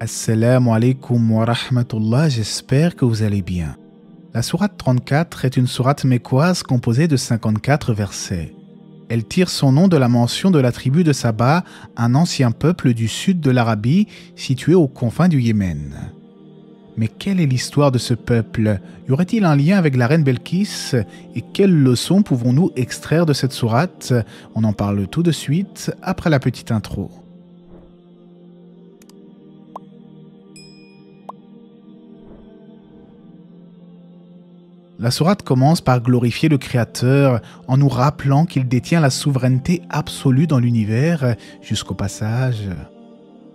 Assalamu alaikum wa rahmatullah, j'espère que vous allez bien. La sourate 34 est une sourate mécoise composée de 54 versets. Elle tire son nom de la mention de la tribu de Saba, un ancien peuple du sud de l'Arabie situé aux confins du Yémen. Mais quelle est l'histoire de ce peuple? Y aurait-il un lien avec la reine Belkis? Et quelles leçons pouvons-nous extraire de cette sourate? On en parle tout de suite après la petite intro. La sourate commence par glorifier le Créateur en nous rappelant qu'il détient la souveraineté absolue dans l'univers jusqu'au passage.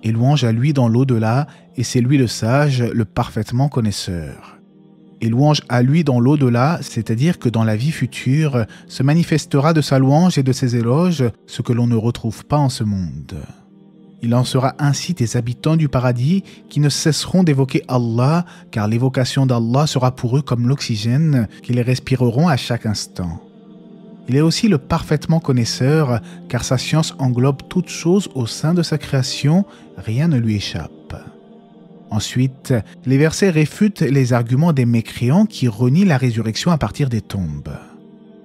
Et louange à lui dans l'au-delà, et c'est lui le sage, le parfaitement connaisseur. Et louange à lui dans l'au-delà, c'est-à-dire que dans la vie future, se manifestera de sa louange et de ses éloges ce que l'on ne retrouve pas en ce monde. Il en sera ainsi des habitants du paradis qui ne cesseront d'évoquer Allah, car l'évocation d'Allah sera pour eux comme l'oxygène qu'ils respireront à chaque instant. Il est aussi le parfaitement connaisseur, car sa science englobe toutes choses au sein de sa création, rien ne lui échappe. Ensuite, les versets réfutent les arguments des mécréants qui renient la résurrection à partir des tombes.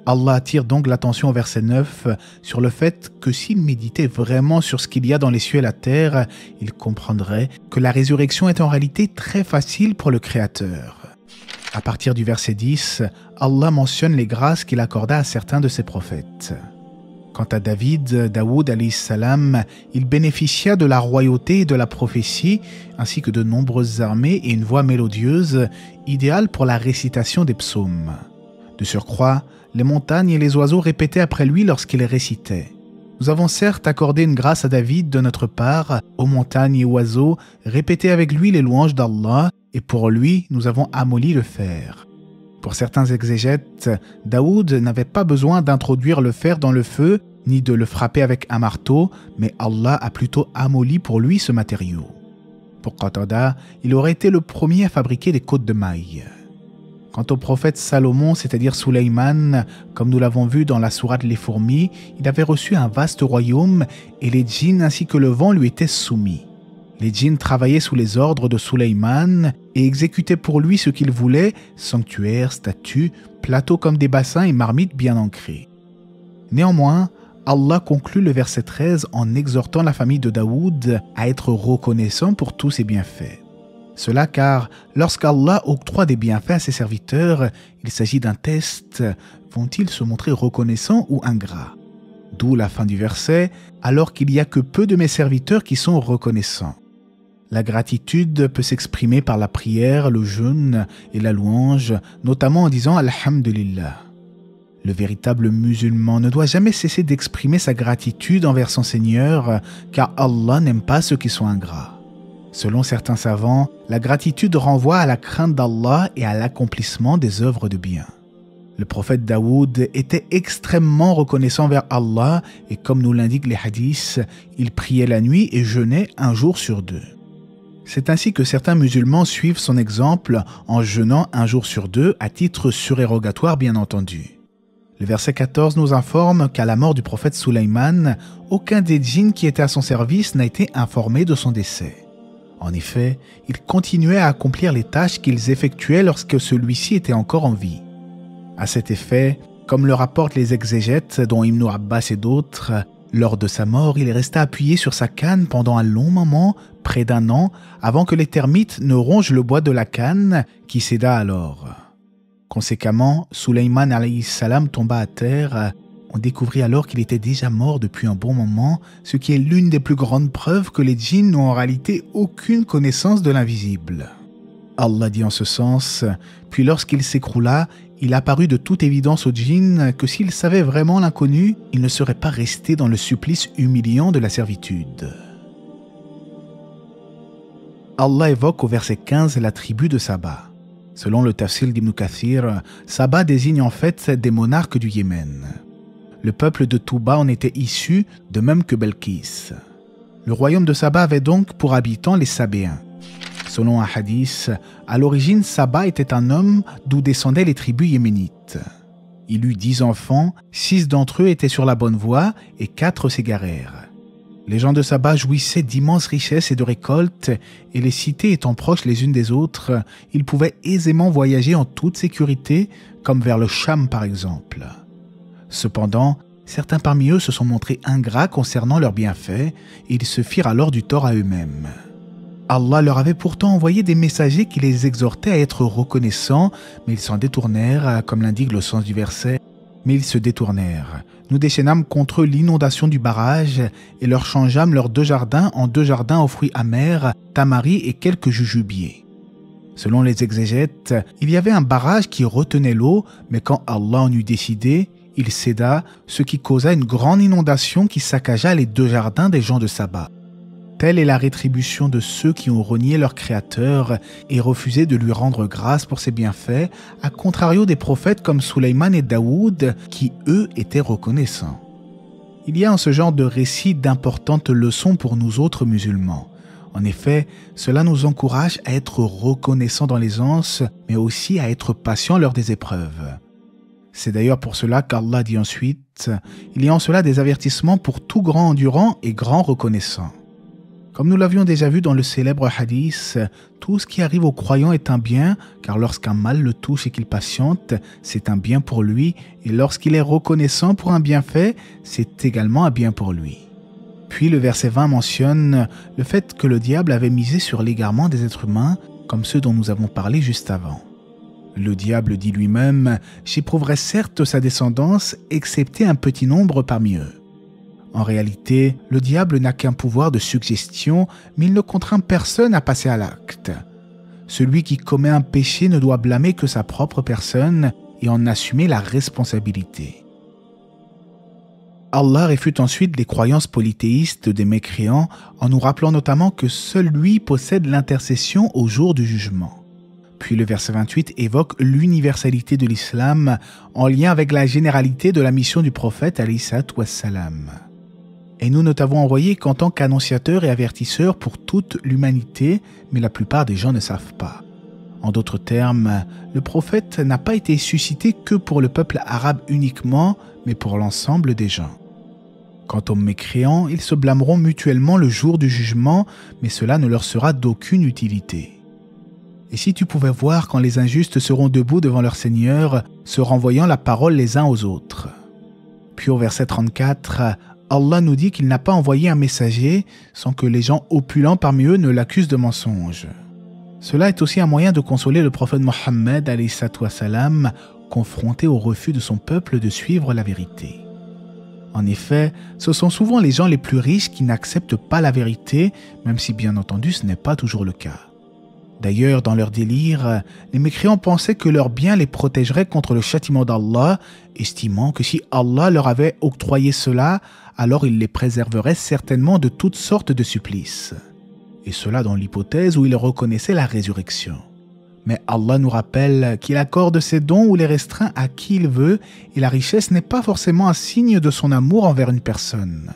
Allah attire donc l'attention au verset 9 sur le fait que s'il méditait vraiment sur ce qu'il y a dans les cieux et la terre, il comprendrait que la résurrection est en réalité très facile pour le Créateur. À partir du verset 10, Allah mentionne les grâces qu'il accorda à certains de ses prophètes. Quant à Daoud alayhi salam, il bénéficia de la royauté et de la prophétie, ainsi que de nombreuses armées et une voix mélodieuse, idéale pour la récitation des psaumes. De surcroît, les montagnes et les oiseaux répétaient après lui lorsqu'il récitait. Nous avons certes accordé une grâce à David de notre part, aux montagnes et oiseaux, répétez avec lui les louanges d'Allah, et pour lui, nous avons amolli le fer. Pour certains exégètes, Daoud n'avait pas besoin d'introduire le fer dans le feu, ni de le frapper avec un marteau, mais Allah a plutôt amolli pour lui ce matériau. Pour Qatada, il aurait été le premier à fabriquer des côtes de mailles. Quant au prophète Salomon, c'est-à-dire Suleyman, comme nous l'avons vu dans la sourate Les Fourmis, il avait reçu un vaste royaume et les djinns ainsi que le vent lui étaient soumis. Les djinns travaillaient sous les ordres de Suleyman et exécutaient pour lui ce qu'il voulait, sanctuaires, statues, plateaux comme des bassins et marmites bien ancrées. Néanmoins, Allah conclut le verset 13 en exhortant la famille de Daoud à être reconnaissant pour tous ses bienfaits. Cela car, lorsqu'Allah octroie des bienfaits à ses serviteurs, il s'agit d'un test. Vont-ils se montrer reconnaissants ou ingrats? D'où la fin du verset, alors qu'il n'y a que peu de mes serviteurs qui sont reconnaissants. La gratitude peut s'exprimer par la prière, le jeûne et la louange, notamment en disant Alhamdulillah. Le véritable musulman ne doit jamais cesser d'exprimer sa gratitude envers son Seigneur, car Allah n'aime pas ceux qui sont ingrats. Selon certains savants, la gratitude renvoie à la crainte d'Allah et à l'accomplissement des œuvres de bien. Le prophète Daoud était extrêmement reconnaissant envers Allah et comme nous l'indiquent les hadiths, il priait la nuit et jeûnait un jour sur deux. C'est ainsi que certains musulmans suivent son exemple en jeûnant un jour sur deux à titre surérogatoire bien entendu. Le verset 14 nous informe qu'à la mort du prophète Suleyman, aucun des djinns qui étaient à son service n'a été informé de son décès. En effet, ils continuaient à accomplir les tâches qu'ils effectuaient lorsque celui-ci était encore en vie. À cet effet, comme le rapportent les exégètes, dont Ibn Abbas et d'autres, lors de sa mort, il resta appuyé sur sa canne pendant un long moment, près d'un an, avant que les termites ne rongent le bois de la canne, qui céda alors. Conséquemment, Suleyman alayhi salam tomba à terre. On découvrit alors qu'il était déjà mort depuis un bon moment, ce qui est l'une des plus grandes preuves que les djinns n'ont en réalité aucune connaissance de l'invisible. Allah dit en ce sens, puis lorsqu'il s'écroula, il apparut de toute évidence aux djinns que s'ils savaient vraiment l'inconnu, ils ne seraient pas restés dans le supplice humiliant de la servitude. Allah évoque au verset 15 la tribu de Saba. Selon le tafsir d'Ibn Kathir, Saba désigne en fait des monarques du Yémen. Le peuple de Touba en était issu, de même que Belkis. Le royaume de Saba avait donc pour habitants les Sabéens. Selon un hadith, à l'origine, Saba était un homme d'où descendaient les tribus yéménites. Il eut 10 enfants, 6 d'entre eux étaient sur la bonne voie et 4 s'égarèrent. Les gens de Saba jouissaient d'immenses richesses et de récoltes, et les cités étant proches les unes des autres, ils pouvaient aisément voyager en toute sécurité, comme vers le Cham par exemple. Cependant, certains parmi eux se sont montrés ingrats concernant leurs bienfaits, et ils se firent alors du tort à eux-mêmes. Allah leur avait pourtant envoyé des messagers qui les exhortaient à être reconnaissants, mais ils s'en détournèrent, comme l'indique le sens du verset. Mais ils se détournèrent. Nous déchaînâmes contre eux l'inondation du barrage et leur changeâmes leurs 2 jardins en 2 jardins aux fruits amers, tamaris et quelques jujubiers. Selon les exégètes, il y avait un barrage qui retenait l'eau, mais quand Allah en eut décidé, il céda, ce qui causa une grande inondation qui saccagea les 2 jardins des gens de Saba. Telle est la rétribution de ceux qui ont renié leur Créateur et refusé de lui rendre grâce pour ses bienfaits, à contrario des prophètes comme Suleyman et Daoud, qui eux étaient reconnaissants. Il y a en ce genre de récit d'importantes leçons pour nous autres musulmans. En effet, cela nous encourage à être reconnaissants dans l'aisance, mais aussi à être patients lors des épreuves. C'est d'ailleurs pour cela qu'Allah dit ensuite « Il y a en cela des avertissements pour tout grand endurant et grand reconnaissant. » Comme nous l'avions déjà vu dans le célèbre hadith, tout ce qui arrive au croyant est un bien, car lorsqu'un mal le touche et qu'il patiente, c'est un bien pour lui, et lorsqu'il est reconnaissant pour un bienfait, c'est également un bien pour lui. Puis le verset 20 mentionne le fait que le diable avait misé sur l'égarement des êtres humains, comme ceux dont nous avons parlé juste avant. Le diable dit lui-même « J'éprouverai certes sa descendance, excepté un petit nombre parmi eux. » En réalité, le diable n'a qu'un pouvoir de suggestion, mais il ne contraint personne à passer à l'acte. Celui qui commet un péché ne doit blâmer que sa propre personne et en assumer la responsabilité. Allah réfute ensuite les croyances polythéistes des mécréants en nous rappelant notamment que seul lui possède l'intercession au jour du jugement. Puis le verset 28 évoque l'universalité de l'islam en lien avec la généralité de la mission du prophète alayhi salatu wassalam. Et nous ne t'avons envoyé qu'en tant qu'annonciateur et avertisseur pour toute l'humanité, mais la plupart des gens ne savent pas. En d'autres termes, le prophète n'a pas été suscité que pour le peuple arabe uniquement, mais pour l'ensemble des gens. Quant aux mécréants, ils se blâmeront mutuellement le jour du jugement, mais cela ne leur sera d'aucune utilité. Et si tu pouvais voir quand les injustes seront debout devant leur Seigneur, se renvoyant la parole les uns aux autres. Puis au verset 34, Allah nous dit qu'il n'a pas envoyé un messager sans que les gens opulents parmi eux ne l'accusent de mensonge. Cela est aussi un moyen de consoler le prophète Mohammed alayhi salatu wassalam, confronté au refus de son peuple de suivre la vérité. En effet, ce sont souvent les gens les plus riches qui n'acceptent pas la vérité, même si bien entendu ce n'est pas toujours le cas. D'ailleurs, dans leur délire, les mécréants pensaient que leur bien les protégerait contre le châtiment d'Allah, estimant que si Allah leur avait octroyé cela, alors il les préserverait certainement de toutes sortes de supplices. Et cela dans l'hypothèse où ils reconnaissaient la résurrection. Mais Allah nous rappelle qu'il accorde ses dons ou les restreint à qui il veut, et la richesse n'est pas forcément un signe de son amour envers une personne.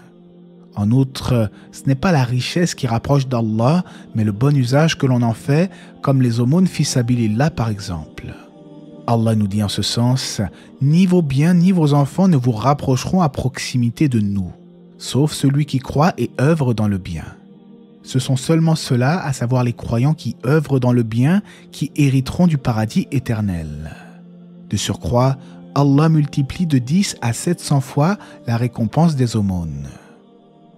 En outre, ce n'est pas la richesse qui rapproche d'Allah, mais le bon usage que l'on en fait, comme les aumônes fi sabilillah par exemple. Allah nous dit en ce sens, « Ni vos biens ni vos enfants ne vous rapprocheront à proximité de nous, sauf celui qui croit et œuvre dans le bien. » Ce sont seulement ceux-là, à savoir les croyants qui œuvrent dans le bien, qui hériteront du paradis éternel. De surcroît, Allah multiplie de 10 à 700 fois la récompense des aumônes.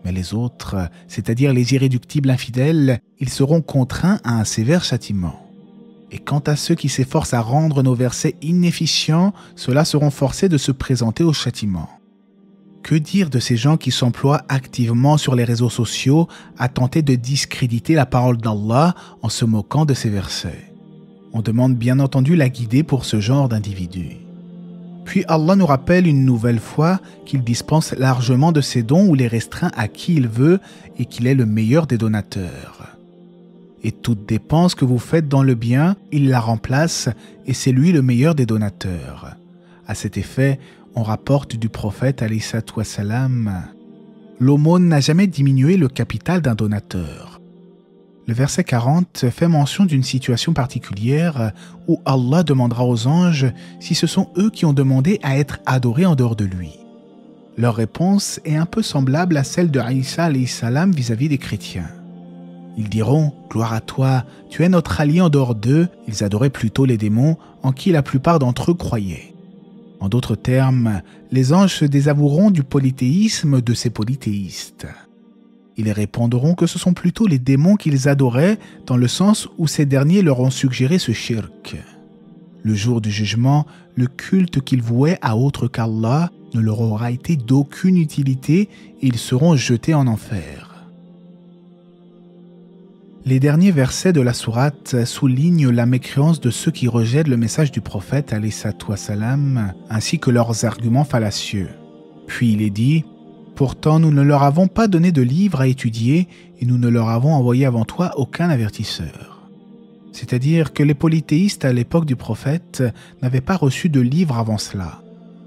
Mais les autres, c'est-à-dire les irréductibles infidèles, ils seront contraints à un sévère châtiment. Et quant à ceux qui s'efforcent à rendre nos versets inefficients, ceux-là seront forcés de se présenter au châtiment. Que dire de ces gens qui s'emploient activement sur les réseaux sociaux à tenter de discréditer la parole d'Allah en se moquant de ces versets? On demande bien entendu la guider pour ce genre d'individus. Puis Allah nous rappelle une nouvelle fois qu'il dispense largement de ses dons ou les restreint à qui il veut et qu'il est le meilleur des donateurs. Et toute dépense que vous faites dans le bien, il la remplace et c'est lui le meilleur des donateurs. À cet effet, on rapporte du prophète alayhi salatu wassalam, « L'aumône n'a jamais diminué le capital d'un donateur. » Le verset 40 fait mention d'une situation particulière où Allah demandera aux anges si ce sont eux qui ont demandé à être adorés en dehors de lui. Leur réponse est un peu semblable à celle de Isa alayhi salam vis-à-vis des chrétiens. Ils diront « Gloire à toi, tu es notre allié en dehors d'eux », ils adoraient plutôt les démons en qui la plupart d'entre eux croyaient. En d'autres termes, les anges se désavoueront du polythéisme de ces polythéistes. Ils répondront que ce sont plutôt les démons qu'ils adoraient dans le sens où ces derniers leur ont suggéré ce shirk. Le jour du jugement, le culte qu'ils vouaient à autre qu'Allah ne leur aura été d'aucune utilité et ils seront jetés en enfer. Les derniers versets de la sourate soulignent la mécréance de ceux qui rejettent le message du prophète alayhi salam, ainsi que leurs arguments fallacieux. Puis il est dit « Pourtant nous ne leur avons pas donné de livre à étudier et nous ne leur avons envoyé avant toi aucun avertisseur. » C'est-à-dire que les polythéistes à l'époque du prophète n'avaient pas reçu de livre avant cela.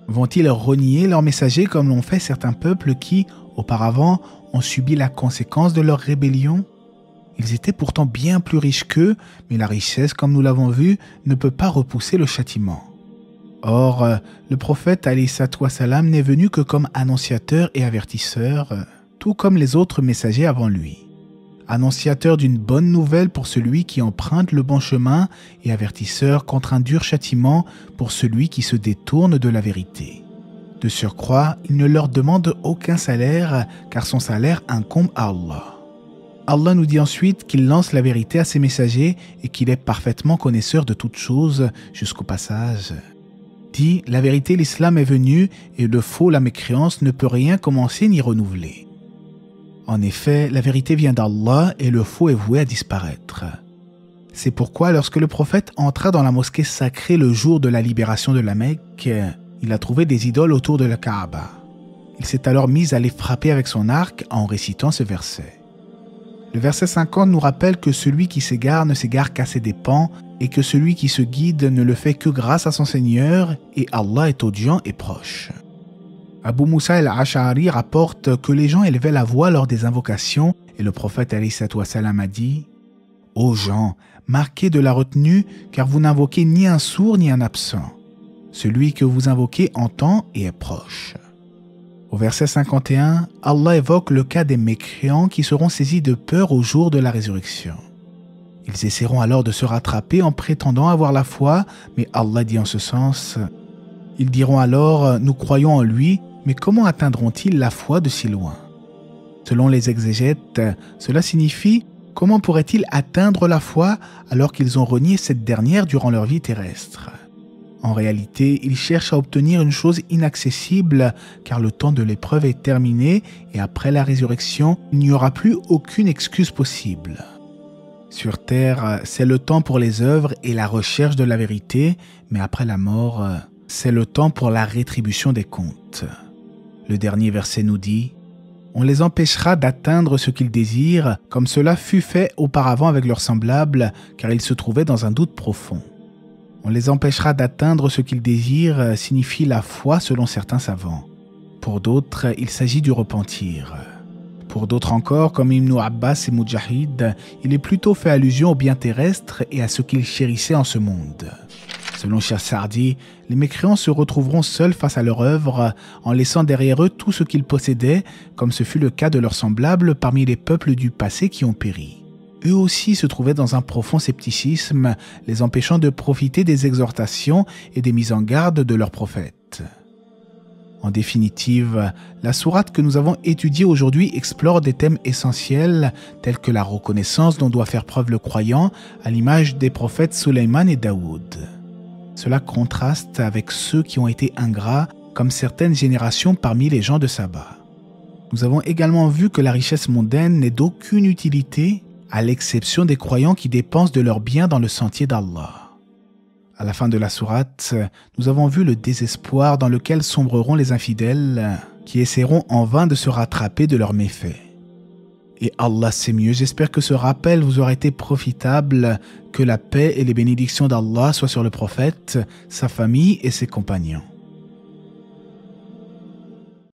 Vont-ils renier leur messager comme l'ont fait certains peuples qui, auparavant, ont subi la conséquence de leur rébellion ? Ils étaient pourtant bien plus riches qu'eux, mais la richesse, comme nous l'avons vu, ne peut pas repousser le châtiment. Or, le prophète alayhi salam n'est venu que comme annonciateur et avertisseur, tout comme les autres messagers avant lui. Annonciateur d'une bonne nouvelle pour celui qui emprunte le bon chemin et avertisseur contre un dur châtiment pour celui qui se détourne de la vérité. De surcroît, il ne leur demande aucun salaire, car son salaire incombe à Allah. Allah nous dit ensuite qu'il lance la vérité à ses messagers et qu'il est parfaitement connaisseur de toutes choses jusqu'au passage. Dit, la vérité, l'islam est venu et le faux, la mécréance, ne peut rien commencer ni renouveler. En effet, la vérité vient d'Allah et le faux est voué à disparaître. C'est pourquoi lorsque le prophète entra dans la mosquée sacrée le jour de la libération de la Mecque, il a trouvé des idoles autour de la Kaaba. Il s'est alors mis à les frapper avec son arc en récitant ce verset. Le verset 50 nous rappelle que celui qui s'égare ne s'égare qu'à ses dépens et que celui qui se guide ne le fait que grâce à son Seigneur et Allah est audient et proche. Abu Musa al-Ash'ari rapporte que les gens élevaient la voix lors des invocations et le prophète alayhi salam a dit « Ô gens, marquez de la retenue car vous n'invoquez ni un sourd ni un absent. Celui que vous invoquez entend et est proche. » Au verset 51, Allah évoque le cas des mécréants qui seront saisis de peur au jour de la résurrection. Ils essaieront alors de se rattraper en prétendant avoir la foi, mais Allah dit en ce sens « Ils diront alors « Nous croyons en lui, mais comment atteindront-ils la foi de si loin ?» Selon les exégètes, cela signifie « Comment pourraient-ils atteindre la foi alors qu'ils ont renié cette dernière durant leur vie terrestre ?» En réalité, ils cherchent à obtenir une chose inaccessible car le temps de l'épreuve est terminé et après la résurrection, il n'y aura plus aucune excuse possible. Sur terre, c'est le temps pour les œuvres et la recherche de la vérité, mais après la mort, c'est le temps pour la rétribution des comptes. Le dernier verset nous dit « On les empêchera d'atteindre ce qu'ils désirent, comme cela fut fait auparavant avec leurs semblables, car ils se trouvaient dans un doute profond. » On les empêchera d'atteindre ce qu'ils désirent signifie la foi selon certains savants. Pour d'autres, il s'agit du repentir. Pour d'autres encore, comme Ibn Abbas et Mujahid, il est plutôt fait allusion au bien terrestre et à ce qu'ils chérissaient en ce monde. Selon Cheikh Sardi, les mécréants se retrouveront seuls face à leur œuvre en laissant derrière eux tout ce qu'ils possédaient, comme ce fut le cas de leurs semblables parmi les peuples du passé qui ont péri. Eux aussi se trouvaient dans un profond scepticisme, les empêchant de profiter des exhortations et des mises en garde de leurs prophètes. En définitive, la sourate que nous avons étudiée aujourd'hui explore des thèmes essentiels tels que la reconnaissance dont doit faire preuve le croyant à l'image des prophètes Sulayman et Daoud. Cela contraste avec ceux qui ont été ingrats comme certaines générations parmi les gens de Saba. Nous avons également vu que la richesse mondaine n'est d'aucune utilité à l'exception des croyants qui dépensent de leurs biens dans le sentier d'Allah. À la fin de la sourate, nous avons vu le désespoir dans lequel sombreront les infidèles qui essaieront en vain de se rattraper de leurs méfaits. Et Allah sait mieux, j'espère que ce rappel vous aura été profitable, que la paix et les bénédictions d'Allah soient sur le prophète, sa famille et ses compagnons.